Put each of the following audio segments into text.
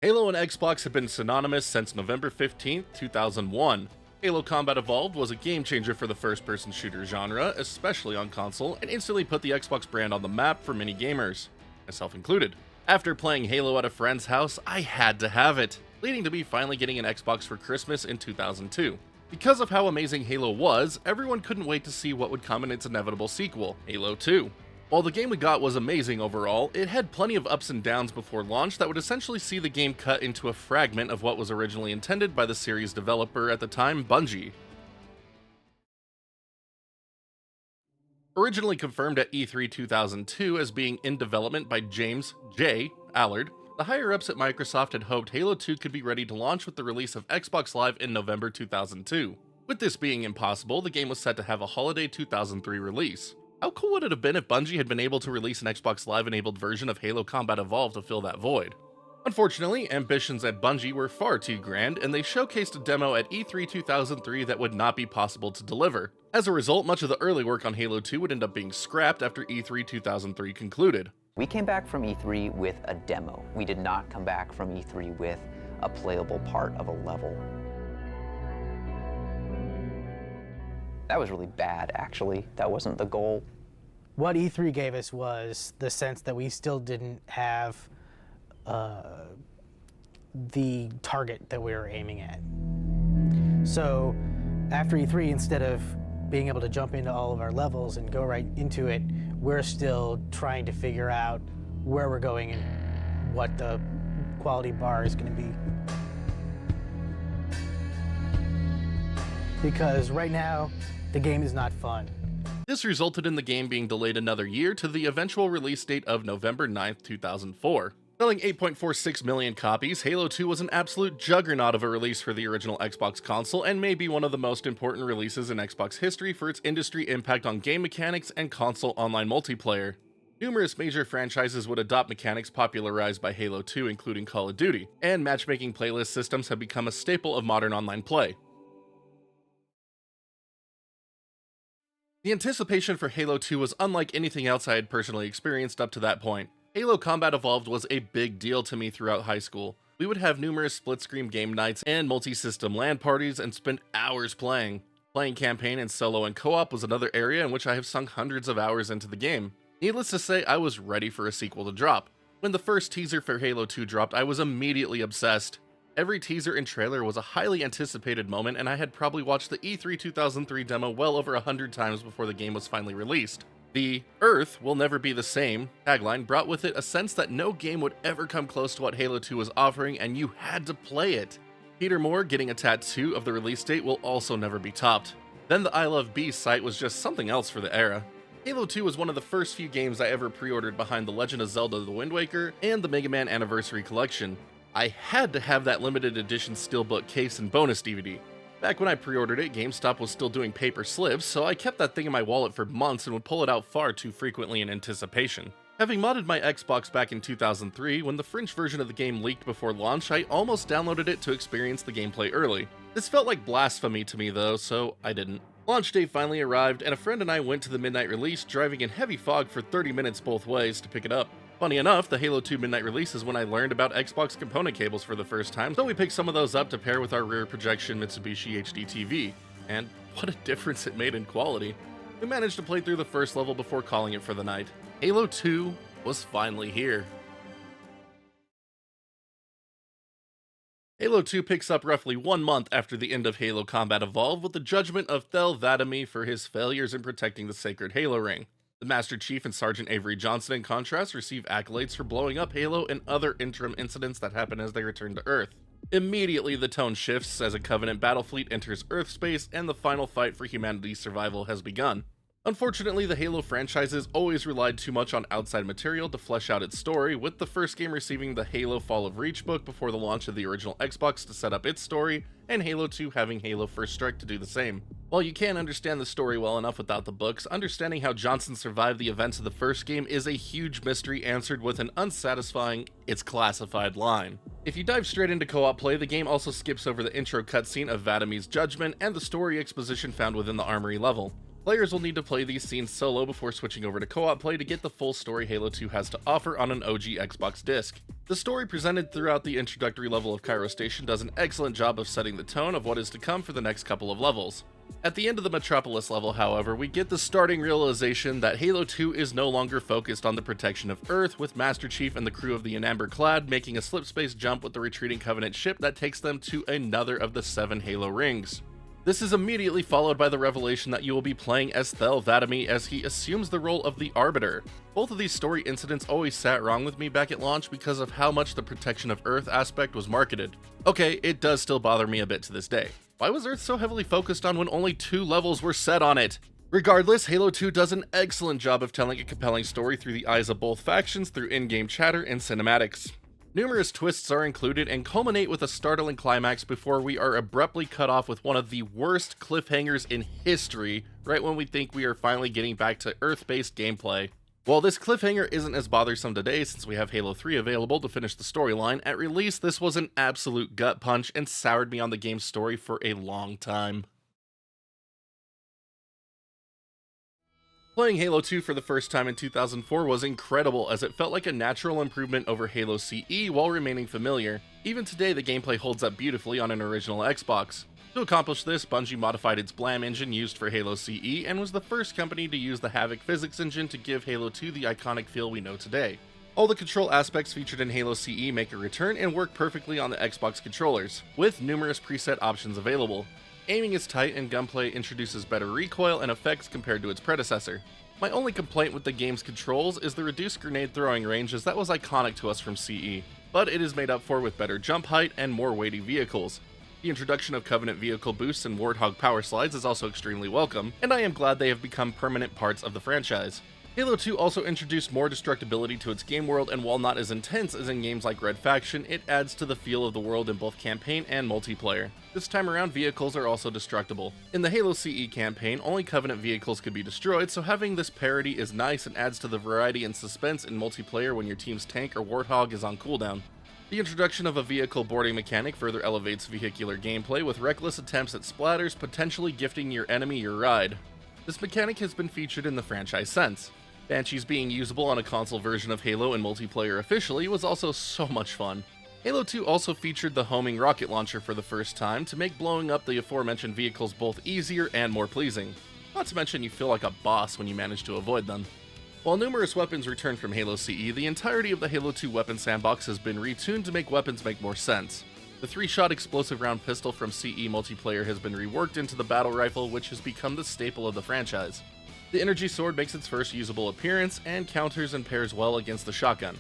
Halo and Xbox have been synonymous since November 15th, 2001. Halo Combat Evolved was a game changer for the first-person shooter genre, especially on console, and instantly put the Xbox brand on the map for many gamers, myself included. After playing Halo at a friend's house, I had to have it, leading to me finally getting an Xbox for Christmas in 2002. Because of how amazing Halo was, everyone couldn't wait to see what would come in its inevitable sequel, Halo 2. While the game we got was amazing overall, it had plenty of ups and downs before launch that would essentially see the game cut into a fragment of what was originally intended by the series developer at the time, Bungie. Originally confirmed at E3 2002 as being in development by James J. Allard, the higher-ups at Microsoft had hoped Halo 2 could be ready to launch with the release of Xbox Live in November 2002. With this being impossible, the game was set to have a holiday 2003 release. How cool would it have been if Bungie had been able to release an Xbox Live-enabled version of Halo Combat Evolved to fill that void? Unfortunately, ambitions at Bungie were far too grand, and they showcased a demo at E3 2003 that would not be possible to deliver. As a result, much of the early work on Halo 2 would end up being scrapped after E3 2003 concluded. We came back from E3 with a demo. We did not come back from E3 with a playable part of a level. That was really bad, actually. That wasn't the goal. What E3 gave us was the sense that we still didn't have the target that we were aiming at. So after E3, instead of being able to jump into all of our levels and go right into it, we're still trying to figure out where we're going and what the quality bar is going to be. Because right now, the game is not fun. This resulted in the game being delayed another year to the eventual release date of November 9th, 2004. Selling 8.46 million copies, Halo 2 was an absolute juggernaut of a release for the original Xbox console and may be one of the most important releases in Xbox history for its industry impact on game mechanics and console online multiplayer. Numerous major franchises would adopt mechanics popularized by Halo 2, including Call of Duty, and matchmaking playlist systems have become a staple of modern online play. The anticipation for Halo 2 was unlike anything else I had personally experienced up to that point. Halo Combat Evolved was a big deal to me throughout high school. We would have numerous split-screen game nights and multi-system LAN parties and spend hours playing. Playing campaign and solo and co-op was another area in which I have sunk hundreds of hours into the game. Needless to say, I was ready for a sequel to drop. When the first teaser for Halo 2 dropped, I was immediately obsessed. Every teaser and trailer was a highly anticipated moment, and I had probably watched the E3 2003 demo well over 100 times before the game was finally released. The "Earth will never be the same" tagline brought with it a sense that no game would ever come close to what Halo 2 was offering, and you had to play it. Peter Moore getting a tattoo of the release date will also never be topped. Then the I Love Beast site was just something else for the era. Halo 2 was one of the first few games I ever pre-ordered behind The Legend of Zelda: The Wind Waker and the Mega Man Anniversary Collection. I had to have that limited edition steelbook case and bonus DVD. Back when I pre-ordered it, GameStop was still doing paper slips, so I kept that thing in my wallet for months and would pull it out far too frequently in anticipation. Having modded my Xbox back in 2003, when the French version of the game leaked before launch, I almost downloaded it to experience the gameplay early. This felt like blasphemy to me though, so I didn't. Launch day finally arrived, and a friend and I went to the midnight release, driving in heavy fog for 30 minutes both ways to pick it up. Funny enough, the Halo 2 midnight release is when I learned about Xbox component cables for the first time, so we picked some of those up to pair with our rear projection Mitsubishi HD TV. And what a difference it made in quality. We managed to play through the first level before calling it for the night. Halo 2 was finally here. Halo 2 picks up roughly 1 month after the end of Halo Combat Evolved with the judgment of Thel 'Vadamee for his failures in protecting the sacred Halo ring. The Master Chief and Sergeant Avery Johnson, in contrast, receive accolades for blowing up Halo and other interim incidents that happen as they return to Earth. Immediately, the tone shifts as a Covenant battle fleet enters Earth space and the final fight for humanity's survival has begun. Unfortunately, the Halo franchises always relied too much on outside material to flesh out its story, with the first game receiving the Halo Fall of Reach book before the launch of the original Xbox to set up its story, and Halo 2 having Halo First Strike to do the same. While you can understand the story well enough without the books, understanding how Johnson survived the events of the first game is a huge mystery answered with an unsatisfying "it's classified" line. If you dive straight into co-op play, the game also skips over the intro cutscene of Vadamee's judgment and the story exposition found within the armory level. Players will need to play these scenes solo before switching over to co-op play to get the full story Halo 2 has to offer on an OG Xbox disc. The story presented throughout the introductory level of Cairo Station does an excellent job of setting the tone of what is to come for the next couple of levels. At the end of the Metropolis level, however, we get the starting realization that Halo 2 is no longer focused on the protection of Earth, with Master Chief and the crew of the Enamber-clad making a slipspace jump with the retreating Covenant ship that takes them to another of the 7 Halo rings. This is immediately followed by the revelation that you will be playing as Thel 'Vadamee as he assumes the role of the Arbiter. Both of these story incidents always sat wrong with me back at launch because of how much the protection of Earth aspect was marketed. Okay, it does still bother me a bit to this day. Why was Earth so heavily focused on when only 2 levels were set on it? Regardless, Halo 2 does an excellent job of telling a compelling story through the eyes of both factions through in-game chatter and cinematics. Numerous twists are included and culminate with a startling climax before we are abruptly cut off with one of the worst cliffhangers in history, right when we think we are finally getting back to Earth-based gameplay. While this cliffhanger isn't as bothersome today since we have Halo 3 available to finish the storyline, at release this was an absolute gut punch and soured me on the game's story for a long time. Playing Halo 2 for the first time in 2004 was incredible, as it felt like a natural improvement over Halo CE while remaining familiar. Even today the gameplay holds up beautifully on an original Xbox. To accomplish this, Bungie modified its Blam engine used for Halo CE and was the first company to use the Havoc physics engine to give Halo 2 the iconic feel we know today. All the control aspects featured in Halo CE make a return and work perfectly on the Xbox controllers, with numerous preset options available. Aiming is tight and gunplay introduces better recoil and effects compared to its predecessor. My only complaint with the game's controls is the reduced grenade throwing range, as that was iconic to us from CE, but it is made up for with better jump height and more weighty vehicles. The introduction of Covenant vehicle boosts and Warthog power slides is also extremely welcome, and I am glad they have become permanent parts of the franchise. Halo 2 also introduced more destructibility to its game world, and while not as intense as in games like Red Faction, it adds to the feel of the world in both campaign and multiplayer. This time around, vehicles are also destructible. In the Halo CE campaign, only Covenant vehicles could be destroyed, so having this parity is nice and adds to the variety and suspense in multiplayer when your team's tank or Warthog is on cooldown. The introduction of a vehicle boarding mechanic further elevates vehicular gameplay, with reckless attempts at splatters potentially gifting your enemy your ride. This mechanic has been featured in the franchise since. Banshees being usable on a console version of Halo in multiplayer officially was also so much fun. Halo 2 also featured the homing rocket launcher for the first time to make blowing up the aforementioned vehicles both easier and more pleasing. Not to mention you feel like a boss when you manage to avoid them. While numerous weapons return from Halo CE, the entirety of the Halo 2 weapon sandbox has been retuned to make weapons make more sense. The 3-shot explosive round pistol from CE multiplayer has been reworked into the battle rifle, which has become the staple of the franchise. The energy sword makes its first usable appearance and counters and pairs well against the shotgun.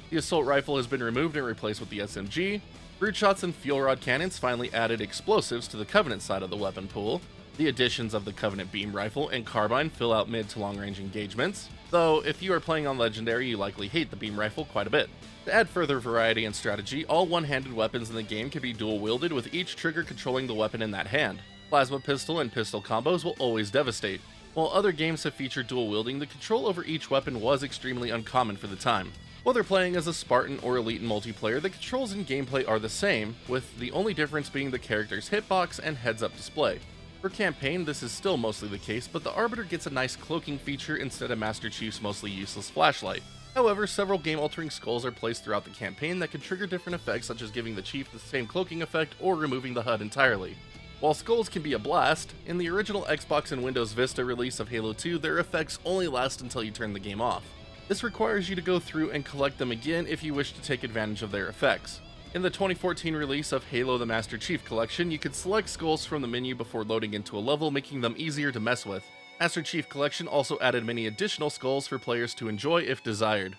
The assault rifle has been removed and replaced with the SMG. Brute shots and fuel rod cannons finally added explosives to the Covenant side of the weapon pool. The additions of the Covenant beam rifle and carbine fill out mid to long range engagements, though if you are playing on Legendary you likely hate the beam rifle quite a bit. To add further variety and strategy, all one-handed weapons in the game can be dual wielded, with each trigger controlling the weapon in that hand. Plasma pistol and pistol combos will always devastate. While other games have featured dual wielding, the control over each weapon was extremely uncommon for the time. Whether playing as a Spartan or Elite in multiplayer, the controls and gameplay are the same, with the only difference being the character's hitbox and heads-up display. For campaign, this is still mostly the case, but the Arbiter gets a nice cloaking feature instead of Master Chief's mostly useless flashlight. However, several game-altering skulls are placed throughout the campaign that can trigger different effects, such as giving the Chief the same cloaking effect or removing the HUD entirely. While skulls can be a blast, in the original Xbox and Windows Vista release of Halo 2, their effects only last until you turn the game off. This requires you to go through and collect them again if you wish to take advantage of their effects. In the 2014 release of Halo the Master Chief Collection, you could select skulls from the menu before loading into a level, making them easier to mess with. Master Chief Collection also added many additional skulls for players to enjoy if desired.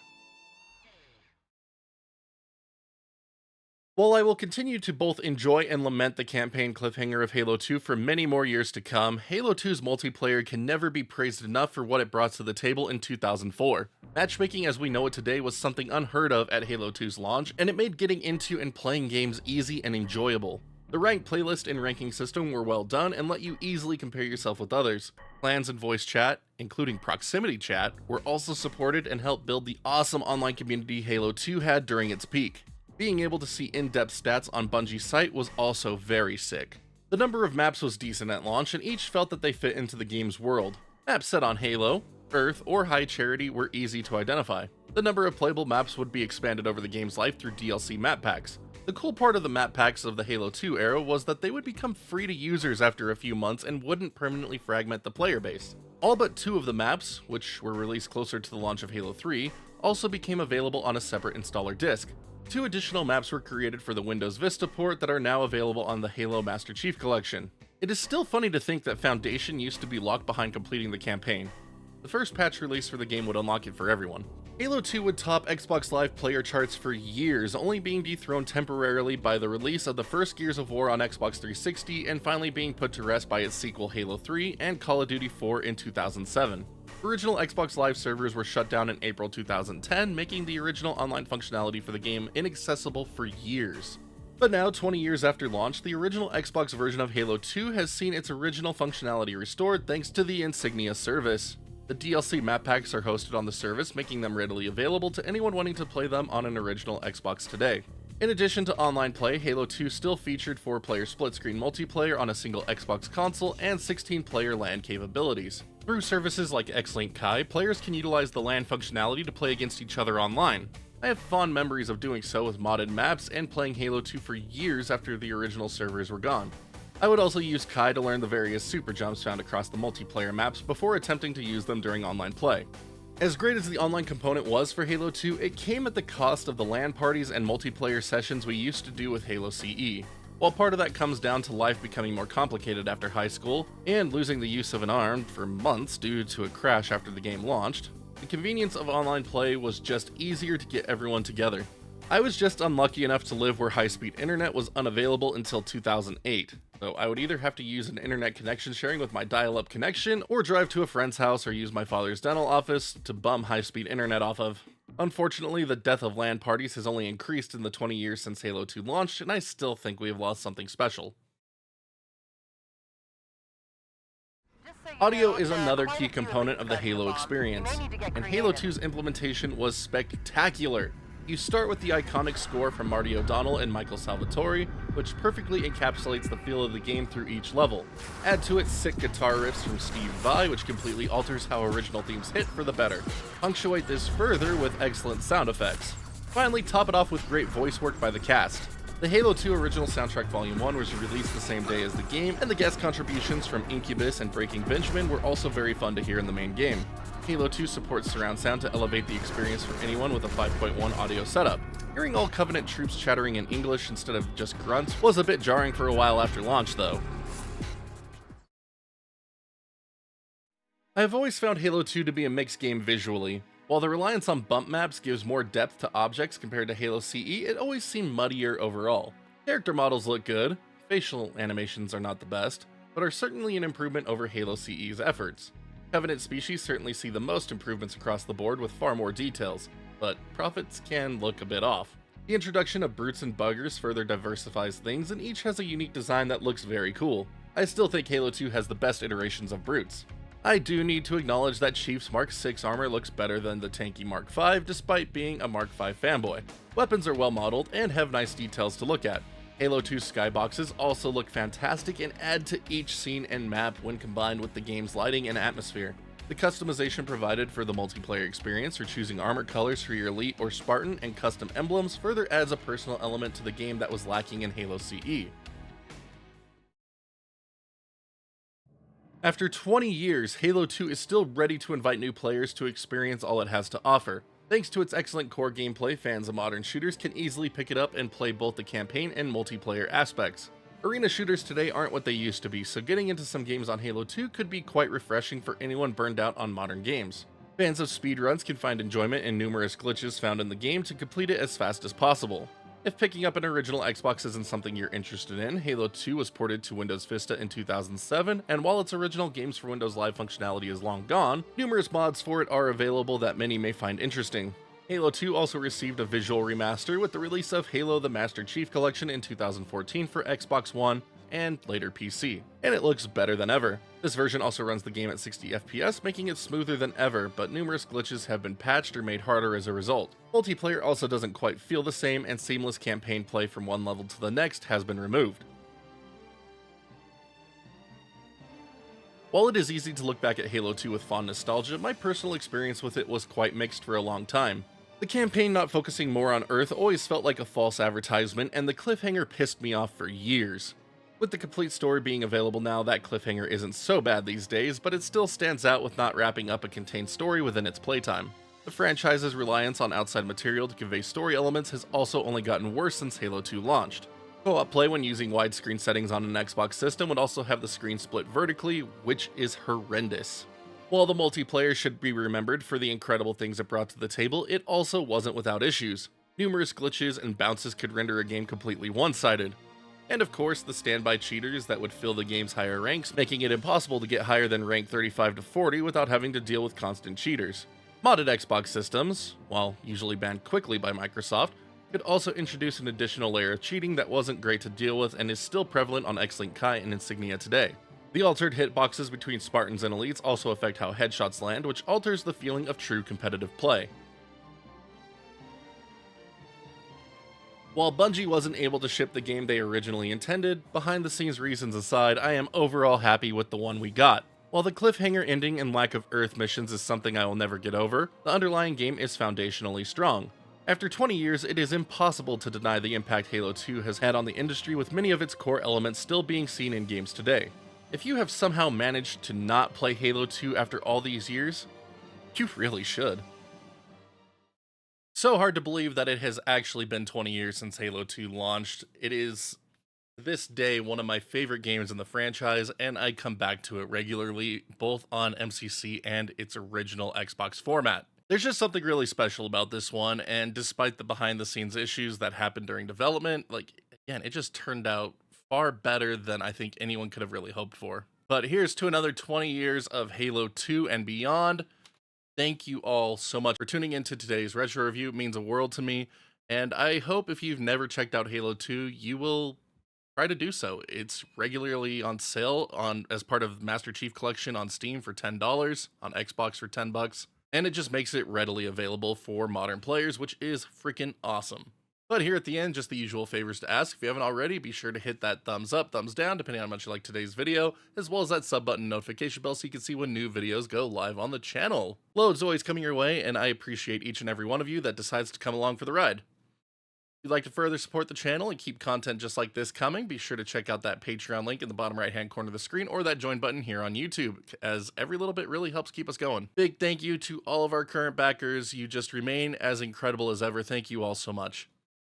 While I will continue to both enjoy and lament the campaign cliffhanger of Halo 2 for many more years to come, Halo 2's multiplayer can never be praised enough for what it brought to the table in 2004. Matchmaking as we know it today was something unheard of at Halo 2's launch, and it made getting into and playing games easy and enjoyable. The ranked playlist and ranking system were well done and let you easily compare yourself with others. Clans and voice chat, including proximity chat, were also supported and helped build the awesome online community Halo 2 had during its peak. Being able to see in-depth stats on Bungie's site was also very sick. The number of maps was decent at launch, and each felt that they fit into the game's world. Maps set on Halo, Earth, or High Charity were easy to identify. The number of playable maps would be expanded over the game's life through DLC map packs. The cool part of the map packs of the Halo 2 era was that they would become free to users after a few months and wouldn't permanently fragment the player base. All but 2 of the maps, which were released closer to the launch of Halo 3, also became available on a separate installer disk. 2 additional maps were created for the Windows Vista port that are now available on the Halo Master Chief Collection. It is still funny to think that Foundation used to be locked behind completing the campaign. The first patch release for the game would unlock it for everyone. Halo 2 would top Xbox Live player charts for years, only being dethroned temporarily by the release of the first Gears of War on Xbox 360 and finally being put to rest by its sequel Halo 3 and Call of Duty 4 in 2007. Original Xbox Live servers were shut down in April 2010, making the original online functionality for the game inaccessible for years. But now, 20 years after launch, the original Xbox version of Halo 2 has seen its original functionality restored thanks to the Insignia service. The DLC map packs are hosted on the service, making them readily available to anyone wanting to play them on an original Xbox today. In addition to online play, Halo 2 still featured 4-player split-screen multiplayer on a single Xbox console and 16-player LAN capabilities. Through services like Xlink Kai, players can utilize the LAN functionality to play against each other online. I have fond memories of doing so with modded maps and playing Halo 2 for years after the original servers were gone. I would also use Kai to learn the various super jumps found across the multiplayer maps before attempting to use them during online play. As great as the online component was for Halo 2, it came at the cost of the LAN parties and multiplayer sessions we used to do with Halo CE. While part of that comes down to life becoming more complicated after high school, and losing the use of an arm for months due to a crash after the game launched, the convenience of online play was just easier to get everyone together. I was just unlucky enough to live where high-speed internet was unavailable until 2008, so I would either have to use an internet connection sharing with my dial-up connection, or drive to a friend's house or use my father's dental office to bum high-speed internet off of. Unfortunately, the death of LAN parties has only increased in the 20 years since Halo 2 launched, and I still think we have lost something special. Audio is another key component of the Halo experience, and Halo 2's implementation was spectacular. You start with the iconic score from Marty O'Donnell and Michael Salvatore, which perfectly encapsulates the feel of the game through each level. Add to it sick guitar riffs from Steve Vai, which completely alters how original themes hit for the better. Punctuate this further with excellent sound effects. Finally, top it off with great voice work by the cast. The Halo 2 original soundtrack Volume 1 was released the same day as the game, and the guest contributions from Incubus and Breaking Benjamin were also very fun to hear in the main game. Halo 2 supports surround sound to elevate the experience for anyone with a 5.1 audio setup. Hearing all Covenant troops chattering in English instead of just grunts was a bit jarring for a while after launch, though. I have always found Halo 2 to be a mixed game visually. While the reliance on bump maps gives more depth to objects compared to Halo CE, it always seemed muddier overall. Character models look good, facial animations are not the best, but are certainly an improvement over Halo CE's efforts. Covenant species certainly see the most improvements across the board with far more details, but Prophets can look a bit off. The introduction of brutes and buggers further diversifies things, and each has a unique design that looks very cool. I still think Halo 2 has the best iterations of brutes. I do need to acknowledge that Chief's Mark 6 armor looks better than the tanky Mark 5 despite being a Mark 5 fanboy. Weapons are well modeled and have nice details to look at. Halo 2's skyboxes also look fantastic and add to each scene and map when combined with the game's lighting and atmosphere. The customization provided for the multiplayer experience for choosing armor colors for your Elite or Spartan and custom emblems further adds a personal element to the game that was lacking in Halo CE. After 20 years, Halo 2 is still ready to invite new players to experience all it has to offer. Thanks to its excellent core gameplay, fans of modern shooters can easily pick it up and play both the campaign and multiplayer aspects. Arena shooters today aren't what they used to be, so getting into some games on Halo 2 could be quite refreshing for anyone burned out on modern games. Fans of speedruns can find enjoyment in numerous glitches found in the game to complete it as fast as possible. If picking up an original Xbox isn't something you're interested in, Halo 2 was ported to Windows Vista in 2007, and while its original Games for Windows Live functionality is long gone, numerous mods for it are available that many may find interesting. Halo 2 also received a visual remaster with the release of Halo the Master Chief Collection in 2014 for Xbox One and later PC, and it looks better than ever. This version also runs the game at 60 FPS, making it smoother than ever, but numerous glitches have been patched or made harder as a result. Multiplayer also doesn't quite feel the same, and seamless campaign play from one level to the next has been removed. While it is easy to look back at Halo 2 with fond nostalgia, my personal experience with it was quite mixed for a long time. The campaign not focusing more on Earth always felt like a false advertisement, and the cliffhanger pissed me off for years. With the complete story being available now, that cliffhanger isn't so bad these days, but it still stands out with not wrapping up a contained story within its playtime. The franchise's reliance on outside material to convey story elements has also only gotten worse since Halo 2 launched. Co-op play when using widescreen settings on an Xbox system would also have the screen split vertically, which is horrendous. While the multiplayer should be remembered for the incredible things it brought to the table, it also wasn't without issues. Numerous glitches and bounces could render a game completely one-sided. And of course, the standby cheaters that would fill the game's higher ranks, making it impossible to get higher than rank 35 to 40 without having to deal with constant cheaters. Modded Xbox systems, while usually banned quickly by Microsoft, could also introduce an additional layer of cheating that wasn't great to deal with and is still prevalent on X-Link Kai and Insignia today. The altered hitboxes between Spartans and Elites also affect how headshots land, which alters the feeling of true competitive play. While Bungie wasn't able to ship the game they originally intended, behind the scenes reasons aside, I am overall happy with the one we got. While the cliffhanger ending and lack of Earth missions is something I will never get over, the underlying game is foundationally strong. After 20 years, it is impossible to deny the impact Halo 2 has had on the industry, with many of its core elements still being seen in games today. If you have somehow managed to not play Halo 2 after all these years, you really should. So hard to believe that it has actually been 20 years since Halo 2 launched. It is, to this day, one of my favorite games in the franchise, and I come back to it regularly, both on MCC and its original Xbox format. There's just something really special about this one, and despite the behind-the-scenes issues that happened during development, again, it just turned out far better than I think anyone could have really hoped for. But here's to another 20 years of Halo 2 and beyond. Thank you all so much for tuning into today's retro review. It means a world to me, and I hope if you've never checked out Halo 2, you will try to do so. It's regularly on sale as part of Master Chief Collection on Steam for $10, on Xbox for $10, and it just makes it readily available for modern players, which is freaking awesome. But here at the end, just the usual favors to ask. If you haven't already, be sure to hit that thumbs up, thumbs down, depending on how much you like today's video, as well as that sub button notification bell so you can see when new videos go live on the channel. Loads always coming your way, and I appreciate each and every one of you that decides to come along for the ride. If you'd like to further support the channel and keep content just like this coming, be sure to check out that Patreon link in the bottom right hand corner of the screen, or that join button here on YouTube, as every little bit really helps keep us going. Big thank you to all of our current backers. You just remain as incredible as ever. Thank you all so much.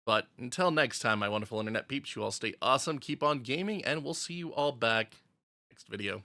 But until next time, my wonderful internet peeps, you all stay awesome, keep on gaming, and we'll see you all back next video.